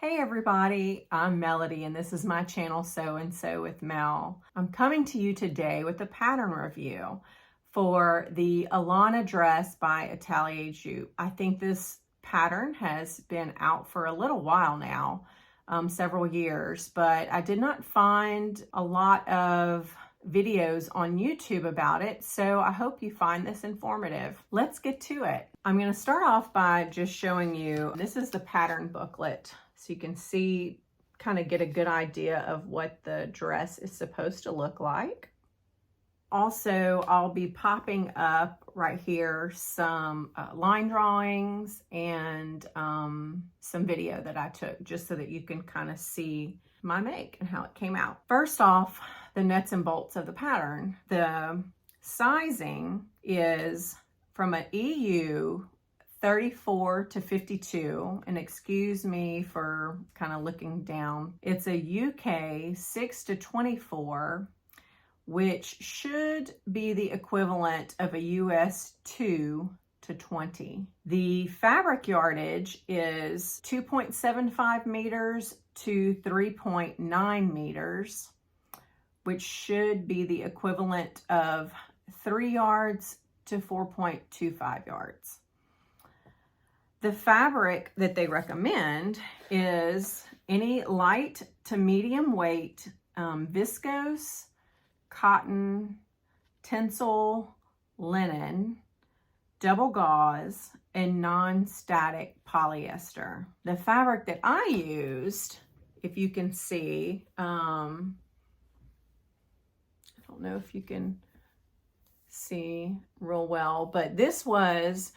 Hey everybody, I'm Melody and this is my channel So and So with Mel. I'm coming to you today with a pattern review for the Alana Dress by Atelier Jupe. I think this pattern has been out for a little while now, several years, but I did not find a lot of videos on YouTube about it, so I hope you find this informative. Let's get to it. I'm going to start off by just showing you, this is the pattern booklet, so you can see, kind of get a good idea of what the dress is supposed to look like. Also, I'll be popping up right here some line drawings and some video that I took just so that you can kind of see my make and how it came out. First off, the nuts and bolts of the pattern. The sizing is from an EU 34 to 52, and excuse me for kind of looking down. It's a UK 6 to 24, which should be the equivalent of a US 2 to 20. The fabric yardage is 2.75 meters to 3.9 meters, which should be the equivalent of 3 yards to 4.25 yards. The fabric that they recommend is any light to medium weight viscose, cotton, tencel, linen, double gauze, and non-static polyester. The fabric that I used, if you can see, I don't know if you can see real well, but this was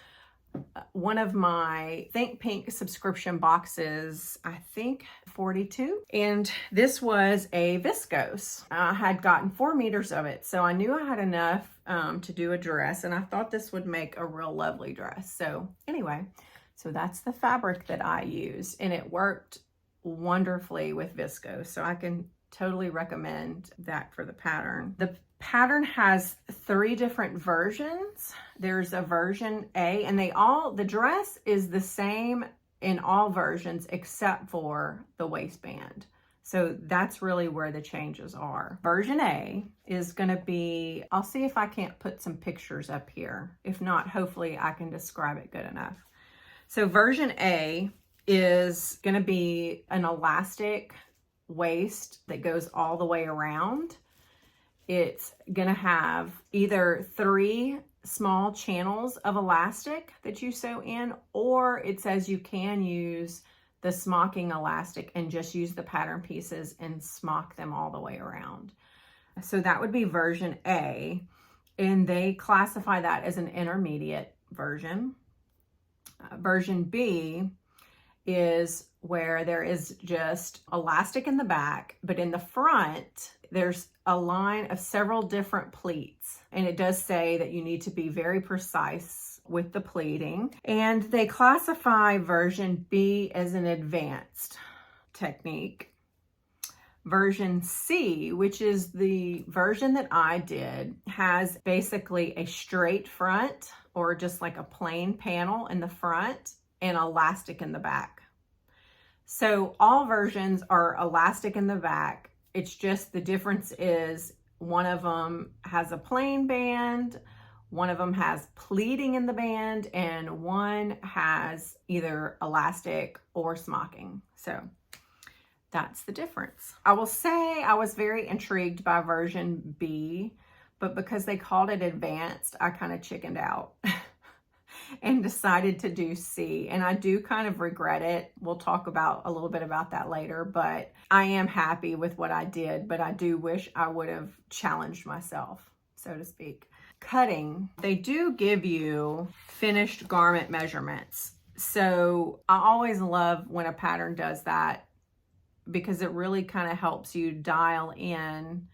one of my Think Pink subscription boxes, I think 42. And this was a viscose. I had gotten 4 meters of it, so I knew I had enough to do a dress, and I thought this would make a real lovely dress. So anyway, so that's the fabric that I used, and it worked wonderfully with viscose. So I can totally recommend that for the pattern. The pattern has 3 different versions. There's a version A, and the dress is the same in all versions except for the waistband. So that's really where the changes are. Version A is gonna be, I'll see if I can't put some pictures up here. If not, hopefully I can describe it good enough. So version A is gonna be an elastic waist that goes all the way around. It's gonna have either 3 small channels of elastic that you sew in, or it says you can use the smocking elastic and just use the pattern pieces and smock them all the way around. So that would be version A, and they classify that as an intermediate version. Version B is where there is just elastic in the back, but in the front, there's a line of several different pleats. And it does say that you need to be very precise with the pleating. And they classify version B as an advanced technique. Version C, which is the version that I did, has basically a straight front, or just like a plain panel in the front, and elastic in the back. So all versions are elastic in the back. It's just the difference is one of them has a plain band, one of them has pleating in the band, and one has either elastic or smocking. So that's the difference. I will say I was very intrigued by version B, but because they called it advanced, I kind of chickened out and decided to do C. And I do kind of regret it. We'll talk about a little bit about that later, but I am happy with what I did, but I do wish I would have challenged myself, so to speak. Cutting, they do give you finished garment measurements. So I always love when a pattern does that, because it really kind of helps you dial in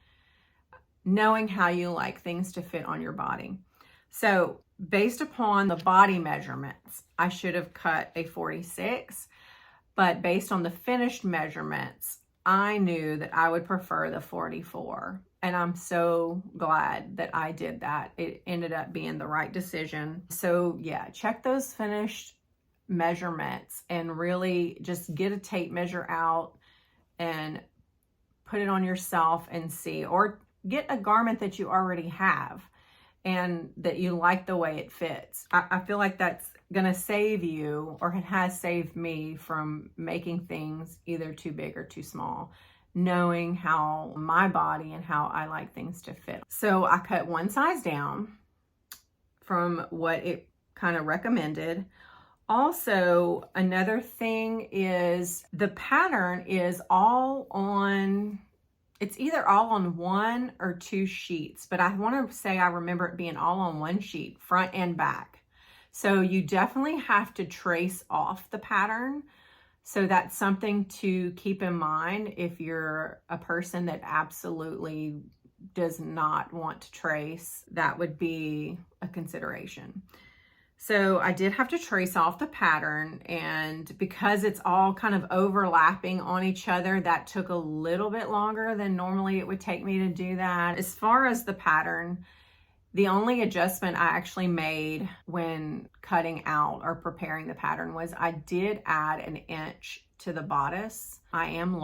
knowing how you like things to fit on your body. So based upon the body measurements, I should have cut a 46, but based on the finished measurements, I knew that I would prefer the 44. And I'm so glad that I did that. It ended up being the right decision. So yeah, check those finished measurements and really just get a tape measure out and put it on yourself and see, or get a garment that you already have and that you like the way it fits. I feel like that's gonna save you, or it has saved me from making things either too big or too small, knowing how my body and how I like things to fit. So I cut one size down from what it kind of recommended. Also, another thing is the pattern is it's either all on one or two sheets, but I want to say I remember it being all on one sheet, front and back. So you definitely have to trace off the pattern. So that's something to keep in mind if you're a person that absolutely does not want to trace. That would be a consideration. So I did have to trace off the pattern, and because it's all kind of overlapping on each other, that took a little bit longer than normally it would take me to do that. As far as the pattern, the only adjustment I actually made when cutting out or preparing the pattern was I did add an inch to the bodice. I am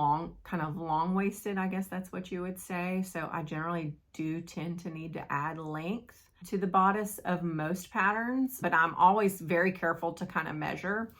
kind of long-waisted, I guess that's what you would say. So I generally do tend to need to add length to the bodice of most patterns, but I'm always very careful to kind of measure.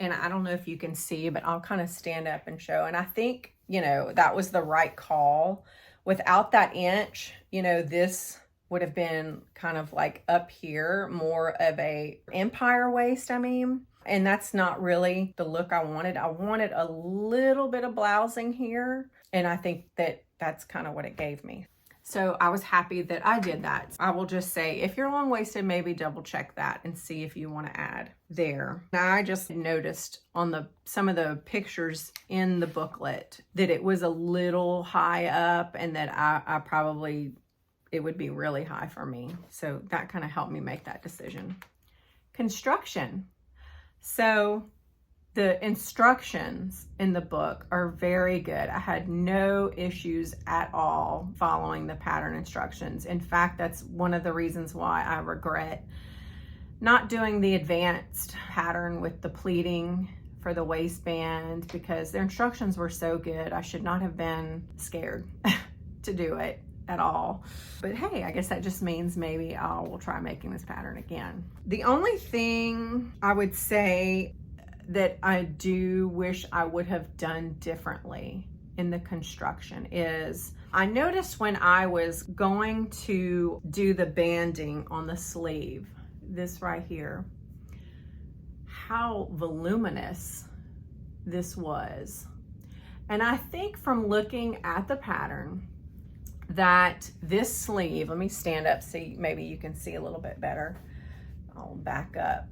And I don't know if you can see, but I'll kind of stand up and show. And I think, that was the right call. Without that inch, this would have been kind of like up here, more of a empire waist, and that's not really the look I wanted. I wanted a little bit of blousing here, and I think that that's kind of what it gave me. So I was happy that I did that. I will just say, if you're long-waisted, maybe double check that and see if you want to add there. Now, I just noticed on some of the pictures in the booklet that it was a little high up, and that I probably, it would be really high for me. So that kind of helped me make that decision. Construction. So the instructions in the book are very good. I had no issues at all following the pattern instructions. In fact, that's one of the reasons why I regret not doing the advanced pattern with the pleating for the waistband, because their instructions were so good. I should not have been scared to do it at all. But hey, I guess that just means maybe I will try making this pattern again. The only thing I would say that I do wish I would have done differently in the construction is, I noticed when I was going to do the banding on the sleeve, this right here, how voluminous this was. And I think from looking at the pattern that this sleeve, let me stand up so maybe you can see a little bit better. I'll back up.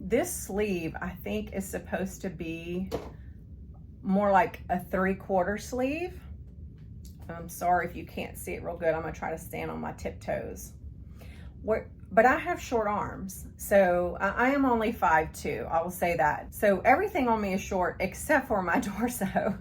This sleeve, I think, is supposed to be more like a 3/4 sleeve. I'm sorry if you can't see it real good. I'm gonna try to stand on my tiptoes. But I have short arms, so I am only 5'2", I will say that. So everything on me is short except for my torso.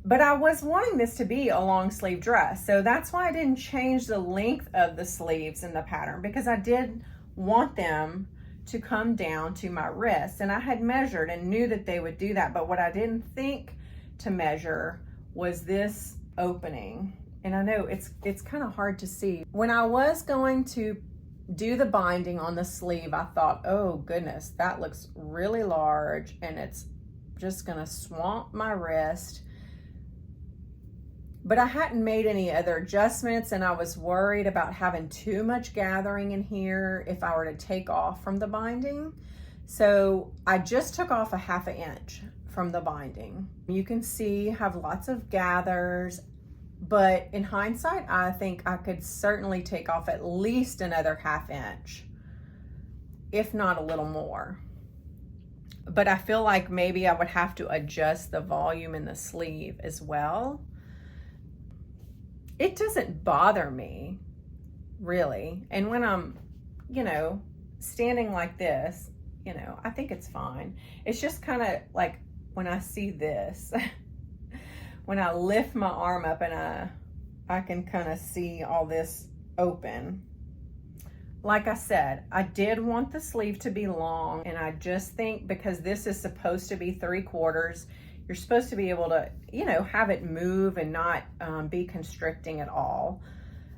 But I was wanting this to be a long sleeve dress, so that's why I didn't change the length of the sleeves in the pattern, because I did want them to come down to my wrist, and I had measured and knew that they would do that. But what I didn't think to measure was this opening. And I know it's kind of hard to see. When I was going to do the binding on the sleeve, I thought, oh goodness, that looks really large and it's just gonna swamp my wrist. But I hadn't made any other adjustments, and I was worried about having too much gathering in here if I were to take off from the binding. So I just took off a 1/2 inch from the binding. You can see I have lots of gathers, but in hindsight, I think I could certainly take off at least another 1/2 inch, if not a little more. But I feel like maybe I would have to adjust the volume in the sleeve as well. It doesn't bother me, really. And when I'm, standing like this, I think it's fine. It's just kind of like when I see this, when I lift my arm up and I can kind of see all this open. like I said, I did want the sleeve to be long, and I just think because this is supposed to be 3/4, you're supposed to be able to, you know, have it move and not be constricting at all.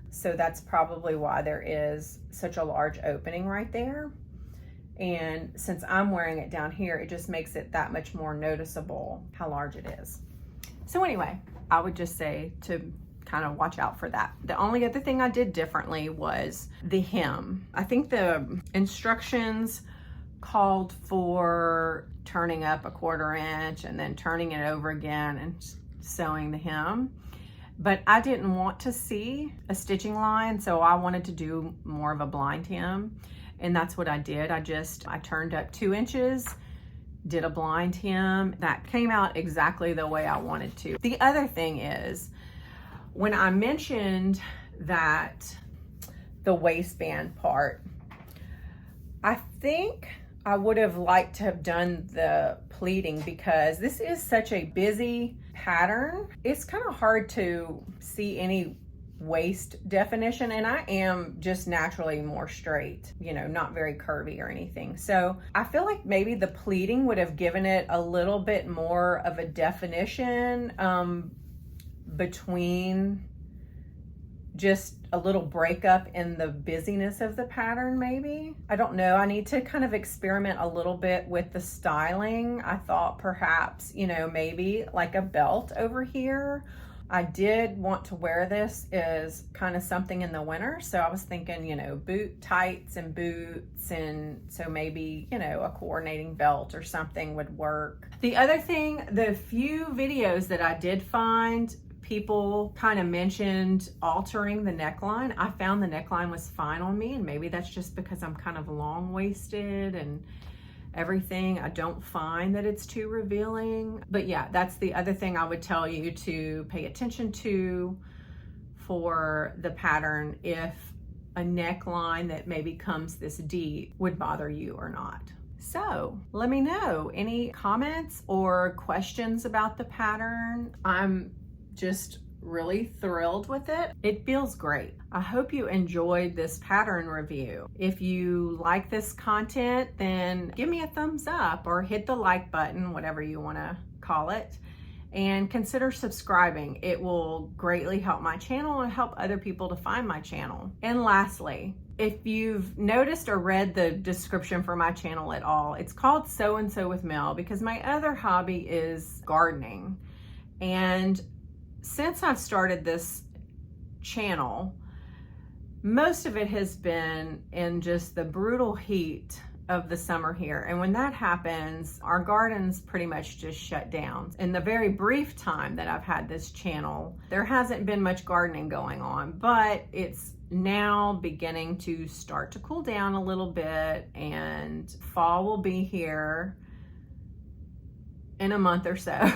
So that's probably why there is such a large opening right there. And since I'm wearing it down here, it just makes it that much more noticeable how large it is. So anyway, I would just say to kind of watch out for that. The only other thing I did differently was the hem. I think the instructions called for turning up 1/4 inch and then turning it over again and sewing the hem. But I didn't want to see a stitching line, so I wanted to do more of a blind hem. And that's what I did. I turned up 2 inches, did a blind hem. That came out exactly the way I wanted to. The other thing is, when I mentioned that the waistband part, I think I would have liked to have done the pleating because this is such a busy pattern. It's kind of hard to see any waist definition, and I am just naturally more straight, you know, not very curvy or anything. So I feel like maybe the pleating would have given it a little bit more of a definition between just a little breakup in the busyness of the pattern, maybe. I don't know. I need to kind of experiment a little bit with the styling. I thought perhaps, you know, maybe like a belt over here. I did want to wear this as kind of something in the winter. So I was thinking, you know, boot tights and boots. And so maybe, you know, a coordinating belt or something would work. The other thing, the few videos that I did find, people kind of mentioned altering the neckline. I found the neckline was fine on me, and maybe that's just because I'm kind of long-waisted and everything. I don't find that it's too revealing. But yeah, that's the other thing I would tell you to pay attention to for the pattern, if a neckline that maybe comes this deep would bother you or not. So let me know any comments or questions about the pattern. I'm just really thrilled with it. It feels great. I hope you enjoyed this pattern review. If you like this content, then give me a thumbs up or hit the like button, whatever you want to call it, and consider subscribing. It will greatly help my channel and help other people to find my channel. And lastly, if you've noticed or read the description for my channel at all, it's called Sew and Sew with Mel because my other hobby is gardening. And since I've started this channel, most of it has been in just the brutal heat of the summer here. And when that happens, our gardens pretty much just shut down. In the very brief time that I've had this channel, there hasn't been much gardening going on, but it's now beginning to start to cool down a little bit, and fall will be here in a month or so.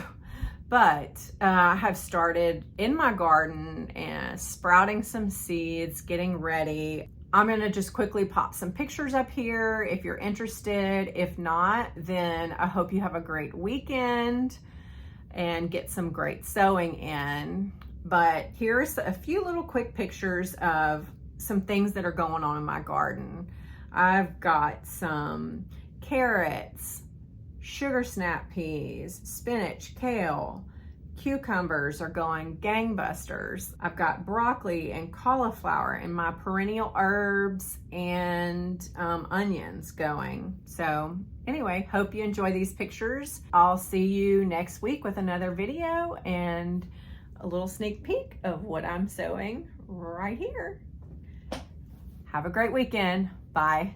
But I have started in my garden and sprouting some seeds, getting ready. I'm gonna just quickly pop some pictures up here if you're interested. If not, then I hope you have a great weekend and get some great sewing in. But here's a few little quick pictures of some things that are going on in my garden. I've got some carrots, sugar snap peas, spinach, kale, cucumbers are going gangbusters. I've got broccoli and cauliflower and my perennial herbs and onions going. So anyway, hope you enjoy these pictures. I'll see you next week with another video and a little sneak peek of what I'm sewing right here. Have a great weekend. Bye.